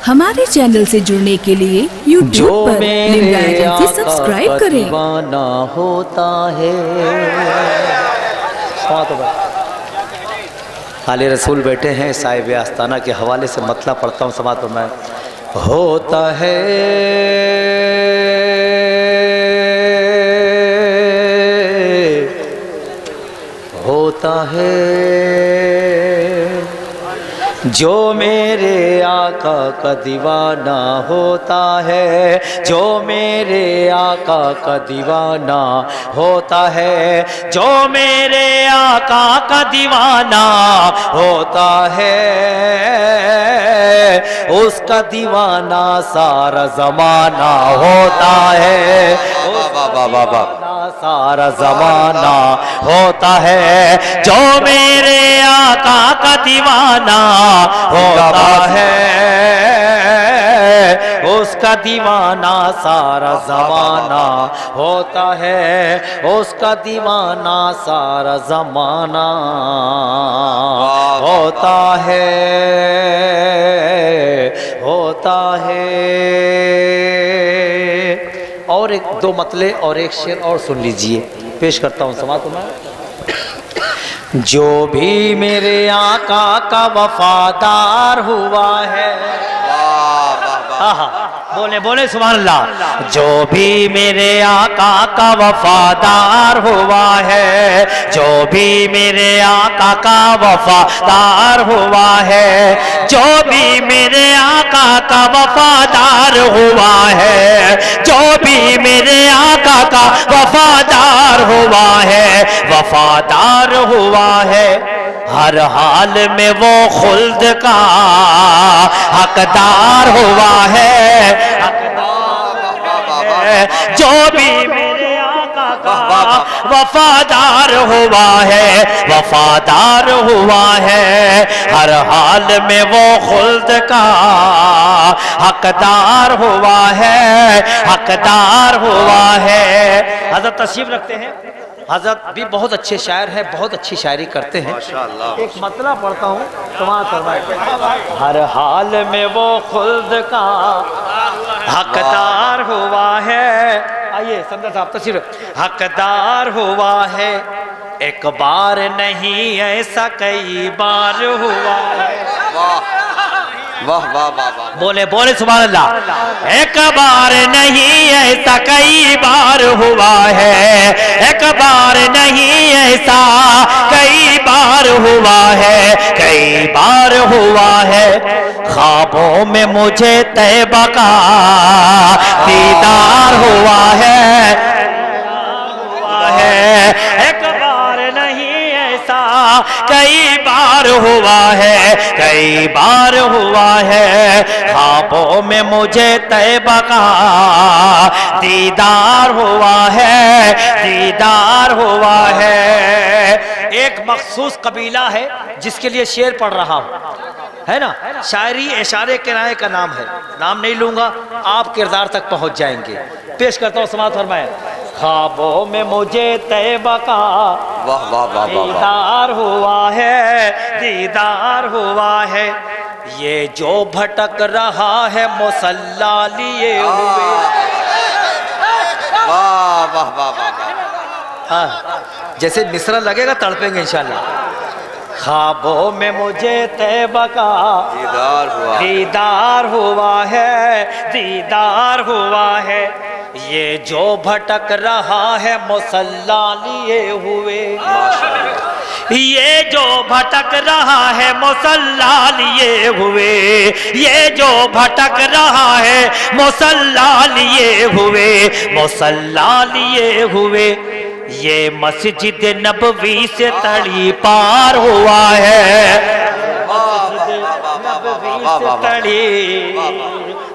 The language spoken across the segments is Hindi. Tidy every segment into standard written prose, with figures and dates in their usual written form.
हमारे चैनल से जुड़ने के लिए YouTube पर लिम्रा एजेंसी सब्सक्राइब करें। दीवाना होता है। आले रसूल बैठे हैं, साहिब आस्ताना के हवाले से मतला पढ़ता हूँ समात में। होता है जो मेरे आका का दीवाना होता है, जो मेरे आका का दीवाना होता है, जो मेरे आका का दीवाना होता है, उसका दीवाना सारा जमाना होता है। सारा जमाना होता है। जो मेरे आका का दीवाना होता है, उसका दीवाना सारा जमाना होता है, उसका दीवाना सारा जमाना होता है, होता है। और एक दो मतले और एक शेर और सुन लीजिए, पेश करता हूँ समात में। जो भी मेरे आका का वफादार हुआ है, बोले बोले सुभान अल्लाह। जो भी मेरे आका का वफादार हुआ है, जो भी मेरे आका का वफादार हुआ है, जो भी मेरे आका का वफादार हुआ है, जो भी मेरे आका का वफादार हुआ है, वफादार हुआ है, हर हाल में वो खुल्द का हकदार हुआ है। जो भी मेरे आका का वफादार हुआ है, वफादार हुआ है, हर हाल में वो खुल्द का हकदार हुआ है, हकदार हुआ है। हज़रत तशरीफ रखते हैं। हज़रत भी बहुत अच्छे शायर हैं, बहुत अच्छी शायरी करते हैं। एक मतला पढ़ता हूँ, हर हाल में वो खुल्द का हकदार हुआ है। आइए समझा साहब तशरीफ। हकदार हुआ है, एक बार नहीं ऐसा कई बार हुआ है। वाह वाह वाह वाह, बोले बोले सुभान अल्लाह। एक बार नहीं ऐसा कई बार हुआ है, एक बार नहीं ऐसा कई बार हुआ है, कई बार हुआ है। ख्वाबों में मुझे तैबा का दीदार हुआ है, एक बार नहीं ऐसा कई बार हुआ है, कई बार हुआ है। ख्वाबों में मुझे तैबा का दीदार हुआ है, दीदार हुआ है। एक मखसूस कबीला है जिसके लिए शेर पढ़ रहा हूँ, है ना। शायरी इशारे किराए का नाम है, नाम नहीं लूंगा, आप किरदार तक पहुंच जाएंगे। पेश करता हूँ समात फरमाए। ख्वाबों में मुझे तैबा का दीदार हुआ है, दीदार हुआ है। ये जो भटक रहा है मुसल्ला लिए हुए। वाह वाह वाह वाह, जैसे मिसरा लगेगा तड़पेंगे इंशाल्लाह। ख्वाबों में मुझे तैबा का दीदार हुआ है, दीदार हुआ है। ये जो भटक रहा है मुसल्ला लिए हुए, ये जो भटक रहा है मुसल्ला लिए हुए, ये जो भटक रहा है मुसल्ला लिए हुए, मुसल्ला लिए हुए। ये मस्जिद नबवी से तड़ी पार हुआ है, तड़ी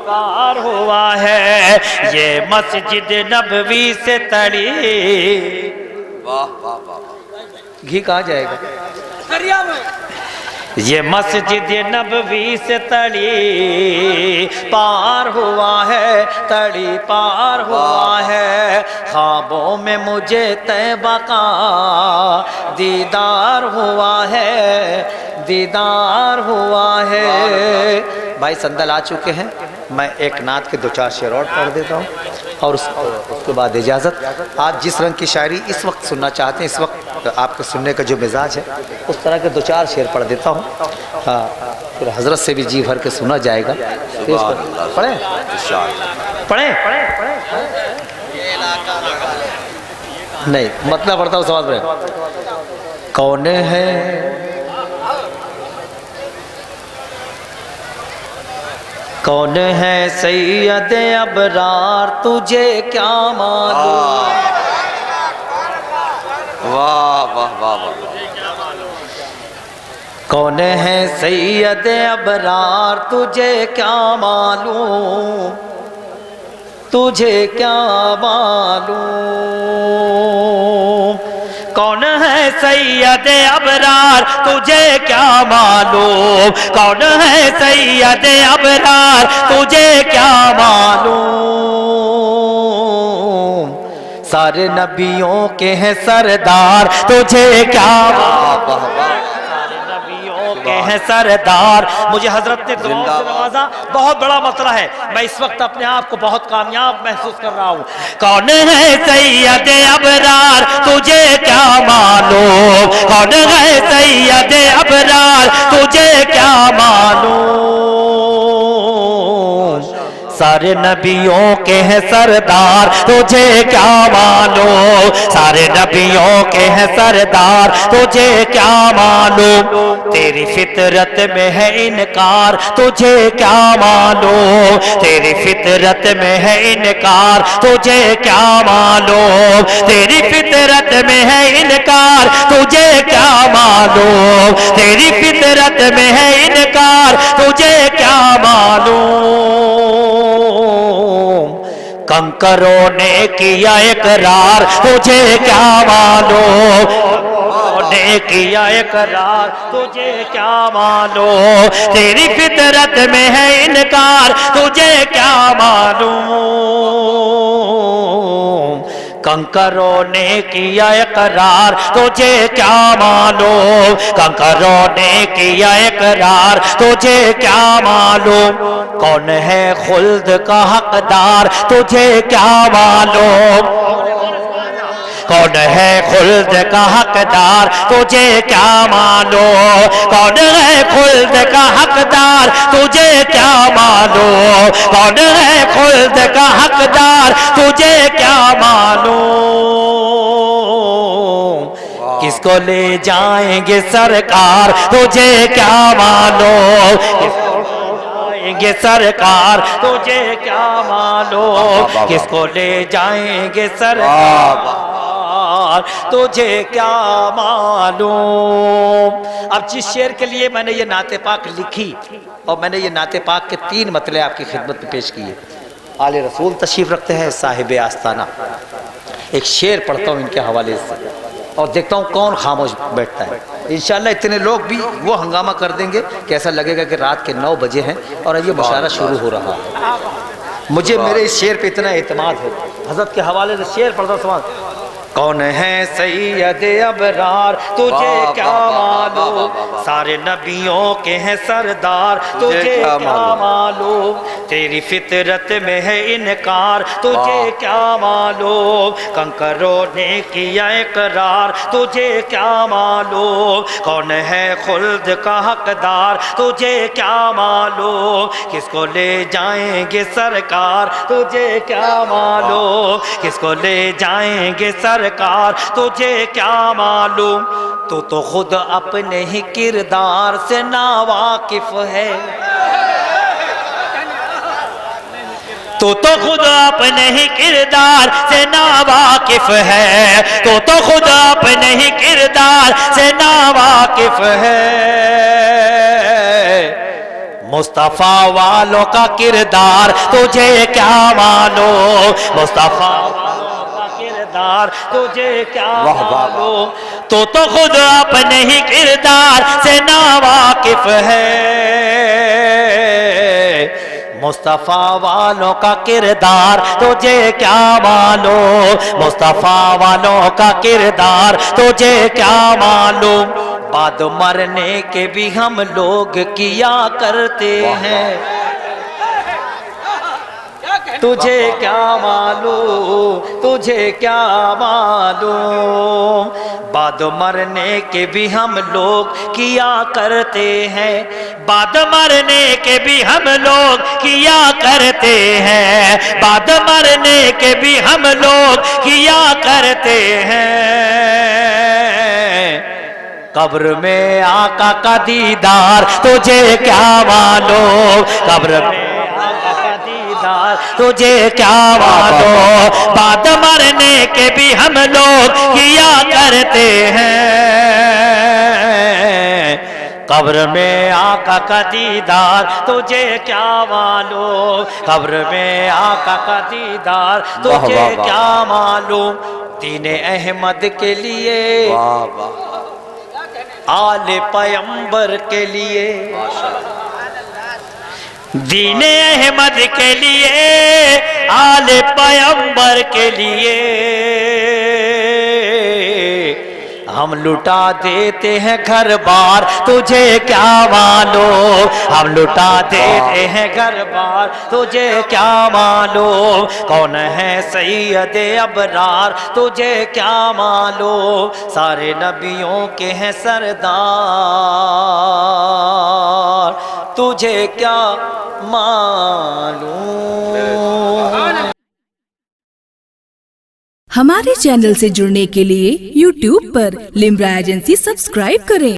पार हुआ है। ये मस्जिद नबवी से तड़ी, वाह वाह वाह, घी कहाँ जाएगा दरिया में। ये मस्जिद नबवी से तड़ी पार हुआ है, तड़ी पार हुआ है। ख्वाबों में मुझे तैबा का दीदार हुआ है, दीदार हुआ है, भाई संदल आ चुके हैं, मैं एक नात के 2-4 शेर और पढ़ देता हूँ और उसके बाद इजाज़त। आप जिस रंग की शायरी इस वक्त सुनना चाहते हैं, इस वक्त आपके सुनने का जो मिजाज है, उस तरह के 2-4 शेर पढ़ देता हूँ। हाँ, फिर हजरत से भी जी भर के सुना जाएगा। पढ़ें पढ़ें नहीं, मतलब पढ़ता हूँ, समझ रहे। कौन है कौन है सैयद अबरार, तुझे क्या मालूम। वाह वाह वाह वाह। कौन है सैयद अबरार, तुझे क्या मालूम, तुझे क्या मालूम। कौन है सैयद अबरार, तुझे क्या मालूम। कौन है सैयद अबरार, तुझे क्या मालूम। सारे नबियों के हैं सरदार, तुझे क्या मालूम। के हैं सरदार। मुझे हजरत ने दुआओं से नवाजा, बहुत बड़ा मसला है। मैं इस वक्त अपने आप को बहुत कामयाब महसूस कर रहा हूँ। कौन है सैयद अबरार, तुझे क्या मालूम। कौन है सैयद अबरार, तुझे क्या मालूम। सारे नबियों के हैं सरदार, तुझे क्या मालूम। सारे नबियों के हैं सरदार, तुझे क्या मालूम। तेरी फितरत में है इनकार, तुझे क्या मालूम। तेरी फितरत में है इनकार, तुझे क्या मालूम। तेरी फितरत में है इनकार, तुझे क्या मालूम। तेरी फितरत में है इनकार, तुझे क्या मालूम। कंकरों ने किया इकरार, तुझे क्या मालूम। ने किया इकरार, तुझे क्या मालूम। तेरी फितरत में है इनकार, तुझे क्या मालूम। कंकरों ने किया इकरार, तुझे क्या मालूम। कंकरों ने किया इकरार, तुझे क्या मालूम। कौन है खुल्द का हकदार, तुझे क्या मालूम। कौन है खुल्द का हकदार, तुझे क्या मालूम। कौन है खुल्द का हकदार, तुझे क्या मालूम। कौन है खुल्द का हकदार, तुझे क्या मालूम। किसको ले जाएंगे सरकार, तुझे क्या मालूम। जाएंगे सरकार, तुझे क्या मालूम। किसको ले जाएंगे सरकार, तुझे क्या मालूम। अब जिस शेर के लिए मैंने ये नाते पाक लिखी और मैंने ये नाते पाक के 3 मतले आपकी खिदमत में पेश किए। आले रसूल तशरीफ रखते हैं, साहिब आस्ताना। एक शेर पढ़ता हूँ इनके हवाले से और देखता हूँ कौन खामोश बैठता है। इंशाल्लाह इतने लोग भी वो हंगामा कर देंगे कि ऐसा लगेगा कि रात के 9 बजे हैं और ये मुशायरा शुरू हो रहा है। मुझे मेरे इस शेर पे इतना एतमाद है। हजरत के हवाले से शेर पढ़ता समाज। कौन है सैयद अबरार, तुझे क्या मालूम। सारे नबियों के हैं सरदार, तुझे क्या मालूम। तेरी फितरत में है इनकार, तुझे क्या मालूम। कंकरों ने किया इकरार, तुझे क्या मालूम। कौन है खुल्द का हकदार, तुझे क्या मालूम। किसको ले जाएंगे सरकार, तुझे क्या मालूम। किसको ले जाएंगे सरकार, तुझे क्या मालूम। तो खुद अपने ही किरदार से नावाकिफ है। तो खुद अपने ही किरदार से नावाकिफ है। तो खुद अपने ही किरदार से नावाकिफ है। मुस्तफा वालों का किरदार, तुझे क्या मालूम। मुस्तफा तुझे क्या मालूम। तो खुद अपने ही किरदार से नावाकिफ है। मुस्तफा वालों का किरदार, तुझे क्या मालूम। मुस्तफा वालों का किरदार, तुझे क्या मालूम। बाद मरने के भी हम लोग किया करते हैं। तुझे क्या मालूम, तुझे क्या मालूम। बाद मरने के भी हम लोग किया करते हैं, बाद मरने के भी हम लोग किया करते हैं, बाद मरने के भी हम लोग किया करते हैं। कब्र में आका का दीदार तुझे क्या मालूम, कब्र में आका का दीदार तुझे क्या मालूम। बाद मरने के भी हम लोग किया करते हैं, कब्र में आका का दीदार तुझे क्या मालूम, कब्र में आका का दीदार तुझे वाह, वाह। क्या मालूम। दीने अहमद के लिए, वाह वाह, आले पैगंबर के लिए, दीने अहमद के लिए, आले पैगंबर के लिए हम लुटा देते हैं घर बार तुझे क्या मालूम, हम लुटा देते हैं घर बार तुझे क्या मालूम। कौन है सैयद अबरार तुझे क्या मालूम, सारे नबियों के हैं सरदार तुझे क्या मालूम। हमारे चैनल से जुड़ने के लिए YouTube पर लिम्रा एजेंसी सब्सक्राइब करें।